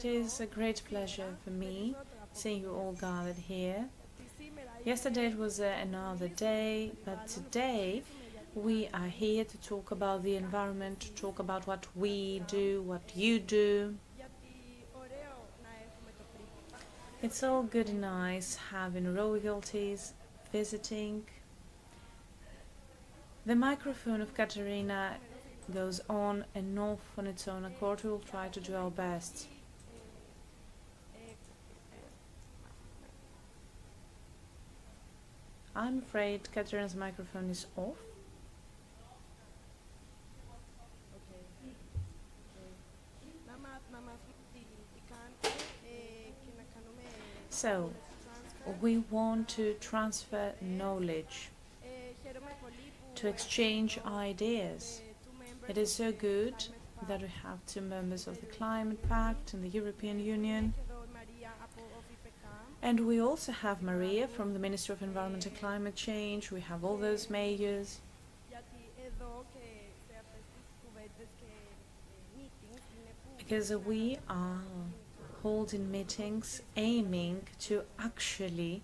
it is a great pleasure for me seeing you all gathered here. Yesterday it was another day, but today we are here to talk about the environment, to talk about what we do, what you do. It's all good and nice having royalties visiting. The microphone of Katerina goes on and off on its own accord. We will try to do our best. I'm afraid Katerina's microphone is off. So, we want to transfer knowledge, to exchange ideas. It is so good that we have two members of the Climate Pact in the European Union. And we also have Maria from the Ministry of Environment and Climate Change. We have all those mayors. Because we are holding meetings aiming to actually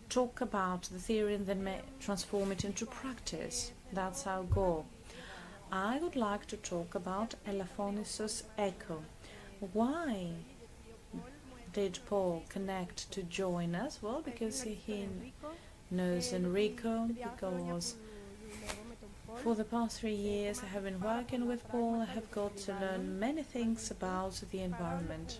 talk about the theory and then transform it into practice. That's our goal. I would like to talk about Elafonisos Echo. Why did Paul connect to join us? Well, because he knows Enrico, because for the past 3 years I have been working with Paul. I have got to learn many things about the environment.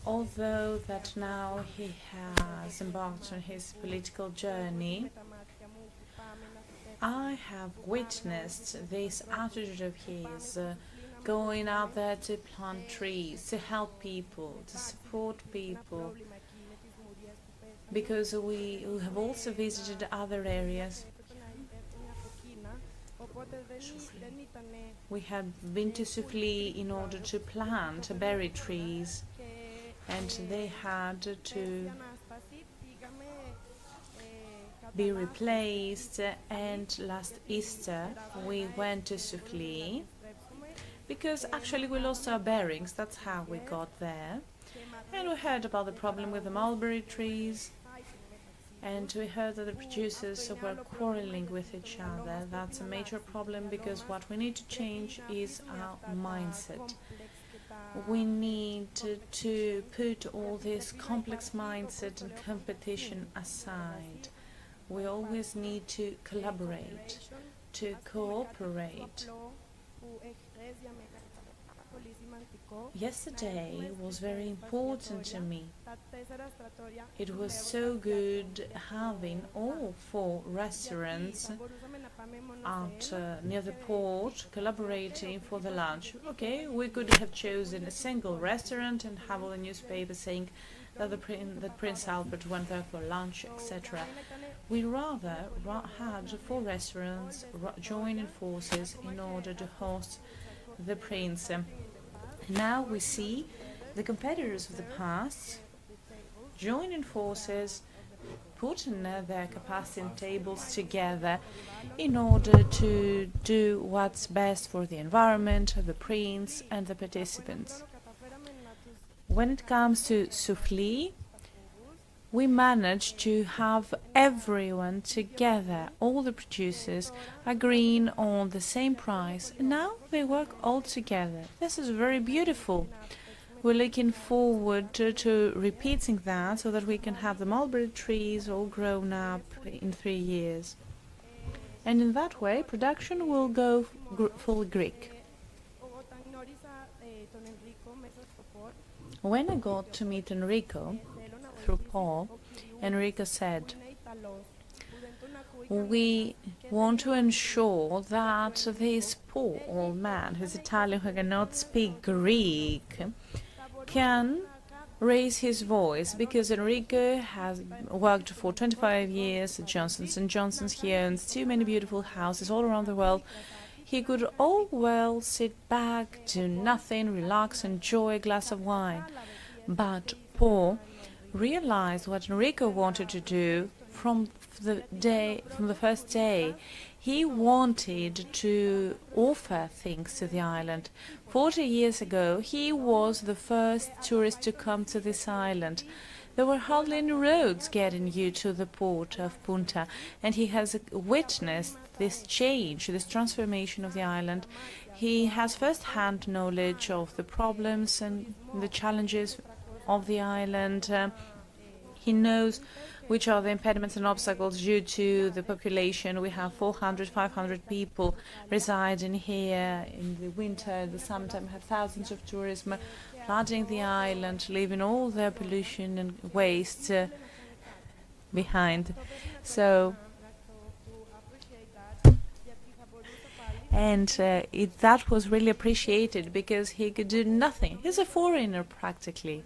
Although that now he has embarked on his political journey, I have witnessed this attitude of his, going out there to plant trees, to help people, to support people, because we have also visited other areas. We had been to Soufli in order to plant berry trees, and they had to be replaced, and last Easter we went to Soufli because actually we lost our bearings. That's how we got there, and we heard about the problem with the mulberry trees, and we heard that the producers were quarreling with each other. That's a major problem, because what we need to change is our mindset. We need to put all this complex mindset and competition aside. We always need to collaborate, to cooperate. Yesterday was very important to me. It was so good having all 4 restaurants near the port collaborating for the lunch. Okay, we could have chosen a single restaurant and have all the newspapers saying that that Prince Albert went there for lunch, etc. We rather had 4 restaurants joining forces in order to host the Prince. Now we see the competitors of the past joining forces, putting their capacity and tables together in order to do what's best for the environment, the Prince and the participants. When it comes to Soufli, we managed to have everyone together. All the producers agreeing on the same price, and now they work all together. This is very beautiful. We're looking forward to repeating that, so that we can have the mulberry trees all grown up in 3 years. And in that way, production will go full Greek. When I got to meet Enrico through Paul, Enrico said, we want to ensure that this poor old man who's Italian, who cannot speak Greek, can raise his voice, because Enrico has worked for 25 years at Johnson & Johnson's. He owns too many beautiful houses all around the world. He could all well sit back, do nothing, relax, enjoy a glass of wine. But Paul realized what Enrico wanted to do from the first day. He wanted to offer things to the island. 40 years ago, he was the first tourist to come to this island. There were hardly any roads getting you to the port of Punta, and he has witnessed this change, this transformation of the island. He has first-hand knowledge of the problems and the challenges of the island. He knows which are the impediments and obstacles due to the population. We have 400, 500 people residing here in the winter. In the summertime, we have thousands of tourists flooding the island, leaving all their pollution and waste behind. So, and that was really appreciated because he could do nothing. He's a foreigner practically.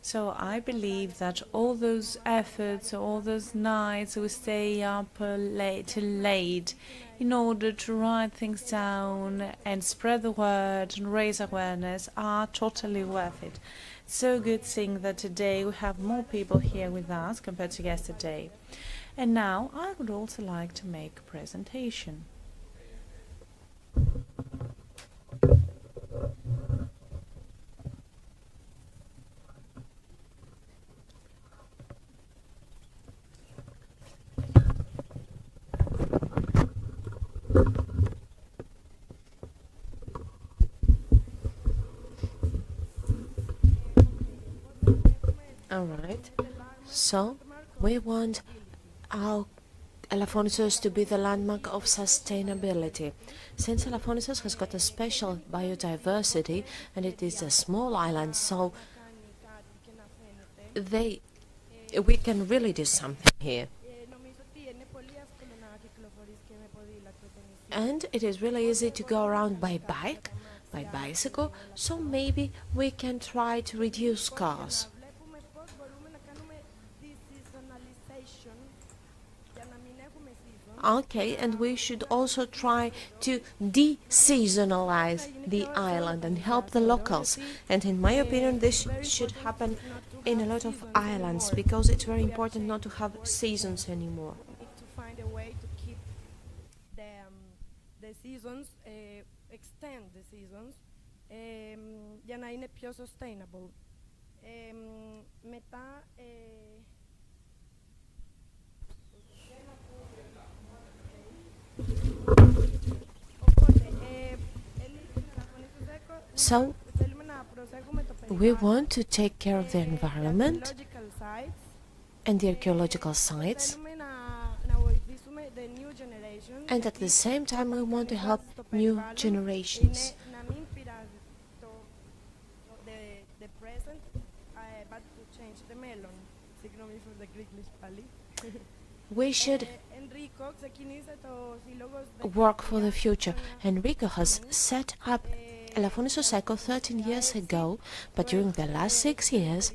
So I believe that all those efforts, all those nights we stay up till late in order to write things down and spread the word and raise awareness are totally worth it. So good seeing that today we have more people here with us compared to yesterday. And now I would also like to make a presentation. All right. So we want our Elafonisos to be the landmark of sustainability. Since Elafonisos has got a special biodiversity and it is a small island, so we can really do something here. And it is really easy to go around by bicycle, so maybe we can try to reduce cars. Okay, and we should also try to de-seasonalize the island and help the locals. And in my opinion, this should happen in a lot of islands because it's very important not to have seasons anymore. To find a way to keep the seasons, extend the seasons, για να είναι πιο sustainable. Μετά So, we want to take care of the environment and the archaeological sites, and at the same time we want to help new generations. The present, but to change the melon. Συγγνώμη for the Greek πάλι. We should work for the future. Enrico has set up Elafonisos Eco 13 years ago, but during the last 6 years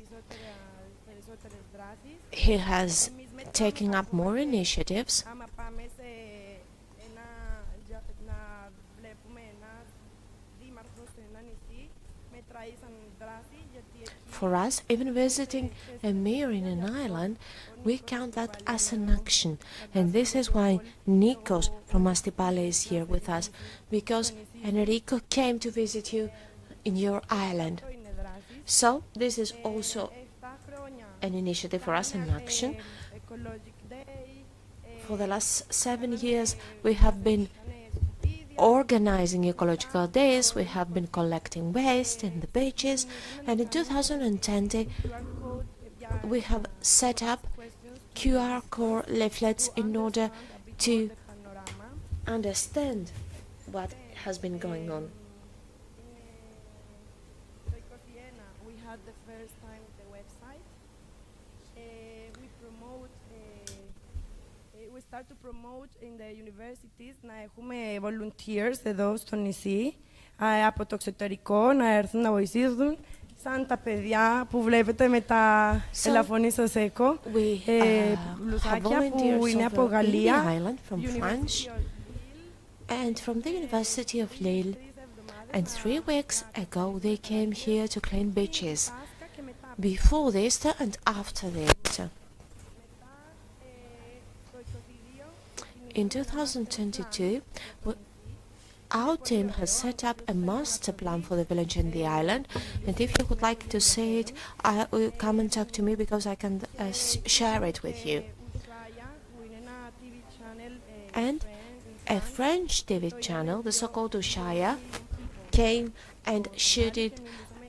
he has taken up more initiatives. For us, even visiting a mayor in an island, we count that as an action. And this is why Nikos from Astipale is here with us, because Enrico came to visit you in your island. So this is also an initiative for us, an action. For the last 7 years, we have been organizing ecological days, we have been collecting waste in the beaches, and in 2020 we have set up QR code leaflets in order to understand what has been going on. We had the first time the website. We start to promote in the universities να έχουμε volunteers εδώ στο νησί από το εξωτερικό να έρθουν να βοηθήσουν σαν τα παιδιά που βλέπετε με τα Ελαφονίσος Eco, μπλουζάκια που είναι από Γαλλία, and from the University of Lille. And 3 weeks ago they came here to clean beaches, before the Easter and after the Easter. In 2022, our team has set up a master plan for the village and the island, and if you would like to see it, come and talk to me because I can share it with you. And a French TV channel, the so-called Ushaya, came and shot it,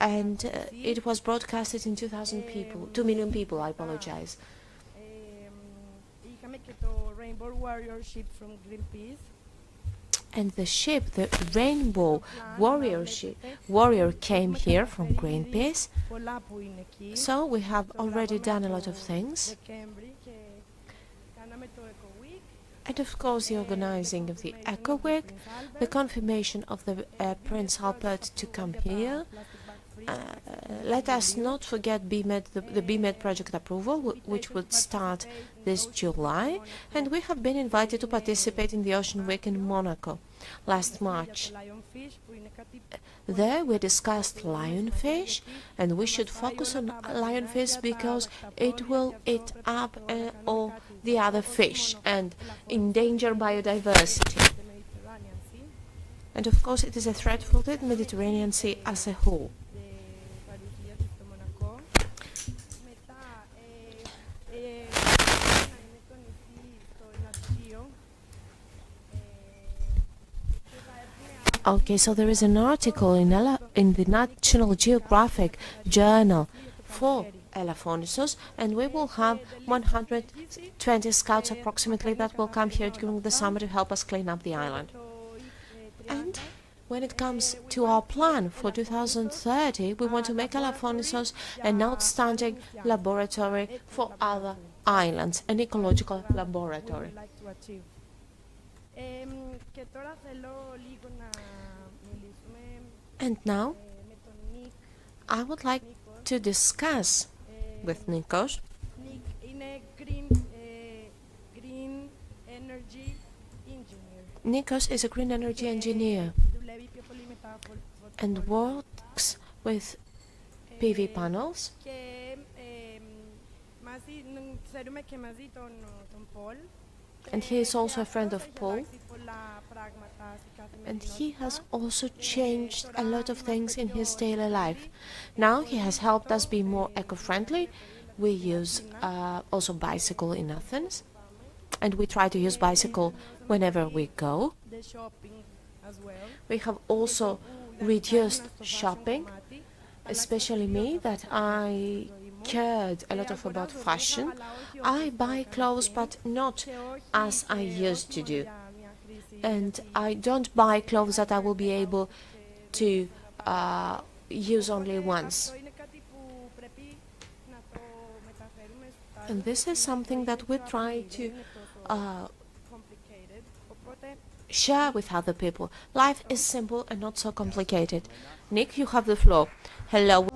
and it was broadcasted in 2 million people, I apologize. Rainbow Warrior ship from Greenpeace. And the ship, the Rainbow Warrior came here from Greenpeace. So we have already done a lot of things. And of course the organizing of the Eco Week, the confirmation of the Prince Albert to come here. Let us not forget BMED, the BMED project approval, which would start this July, and we have been invited to participate in the Ocean Week in Monaco last March. There we discussed lionfish, and we should focus on lionfish because it will eat up all the other fish and endanger biodiversity. And of course it is a threat for the Mediterranean Sea as a whole. Okay, so there is an article in the National Geographic Journal for Elafonisos, and we will have 120 scouts approximately that will come here during the summer to help us clean up the island. And when it comes to our plan for 2030, we want to make Elafonisos an outstanding laboratory for other islands, an ecological laboratory. And now, I would like to discuss with Nikos. Nikos is a green energy engineer and works with PV panels. And he is also a friend of Paul. And he has also changed a lot of things in his daily life. Now he has helped us be more eco-friendly. We use also bicycle in Athens, and we try to use bicycle whenever we go. We have also reduced shopping, especially me, that I cared a lot about fashion. I buy clothes, but not as I used to do. And I don't buy clothes that I will be able to use only once. And this is something that we try to share with other people. Life is simple and not so complicated. Nick, you have the floor. Hello.